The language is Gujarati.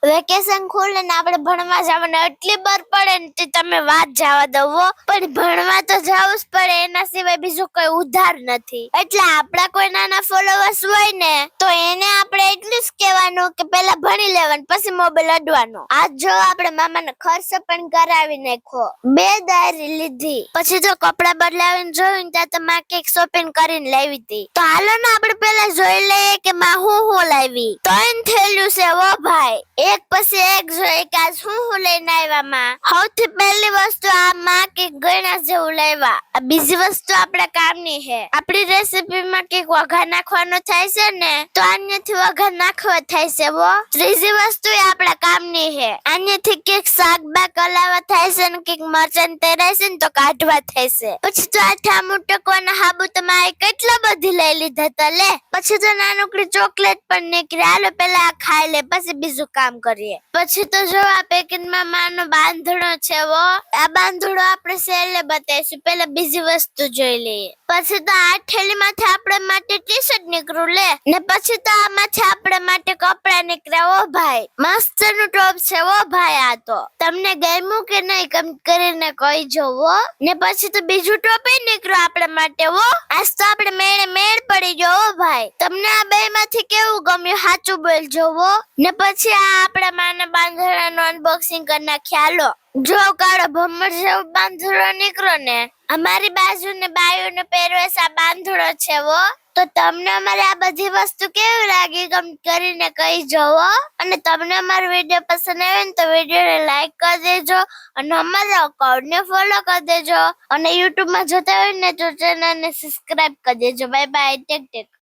વેકેશન ખુલે ને આપણે ભણવા જવાના એટલી બર પડે ને તે તમે વાત જવા દો, પણ ભણવા તો જવું જ પડે, એના સિવાય બીજું કોઈ ઉધાર નથી. એટલે આપડા કોઈ નાના ફોલોવર્સ હોય ને તો એને આપણે એટલું જ કહેવાનું કે પેલા ભણી લેવાનું પછી મોબાઈલ અડવાનો. આજ જો આપણે મામાનો ખર્ચ પણ કરાવી નાખ્યો, 2 ડાયરી લીધી, પછી જો કપડા બદલાવીને જોયું ત્યાં તો માં કઈક શોપિંગ કરીને લાવી હતી. તો હાલો ને આપણે પેલા જોઈ લઈએ કે માં હું લાવી. તો એમ થયેલું છે ઓ ભાઈ, એક પછી એક જોઈ કે આજ હું લઈને આવ્યા માં. સૌથી પહેલી વસ્તુ આ માં કે ગણ્યા જેવું લાવ્યા. આ બીજી વસ્તુ આપણા કામની છે. આપણી રેસીપીમાં કઈક વઘાર નાખવાનો થાય છે ને તો આન્યાથી વઘાર નાખવા થાય છે વો. ત્રીજી વસ્તુ એ આપણા કામની છે. આન્યાથી કઈક શાક બાક હલાવવા થાય છે ને કઈક મરચાં તેરાય છે ને તો કાઢવા થાય છે. પછી તો આ ઠામું ટકવાના હાબુ તો માએ કેટલા બધી લઈ લીધા તા લે. પછી તો નાનકડી ચોકલેટ પણ નીકળી. હાલો પેલા આ ખાઈ લે પછી બીજું કામ કરીએ. પછી તો જો આ પેકેટમાં માનો બાંધણો છે વો. આ બાંધણો આપણે સેલે બતાવીશું, પેલા બીજી વસ્તુ જોઈ લઈએ. પછી તો આ થેલીમાંથી આપણે માટે ટી શર્ટ નીકળ્યું લે ને પછી તો આમાંથી આપણે માટે કપડા નીકળ્યા. ઓ ભાઈ મસ્ત નું ટોપ છે ઓ ભાઈ. આ તો તમને ગમ્યું કે નહીં કમેન્ટ કરીને કહી જોવો. ને પછી તો બીજું ટોપ એ નીકળ્યું આપણા માટે વો. આજ તો આપણે મેળ પડી ગયો ઓ ભાઈ. તમને આ બે માંથી કેવું ગમ્યું સાચું બોલજો વો. ને પછી આ આપણા માના બાંધણાનું અનબોક્સિંગ કરી નાખ્યા. હાલો જો કાળો ભમર જેવો બાંધણો નીકળો ને અમારી બાજુ ને બાયું ને પહેરવેશ આ બાંધણો છે વો. તો તમને અમારી આ બધી વસ્તુ કેવી લાગી કમેન્ટ કરીને કહી જોવો. અને તમને અમારો વિડીયો પસંદ આવે ને તો વિડીયોને લાઈક કરી દેજો અને અમારા અકાઉન્ટને ફોલો કરી દેજો. અને યુટ્યુબમાં જોતા હોય ને તો ચેનલને સબસ્ક્રાઇબ કરી દેજો. Bye bye, take tech.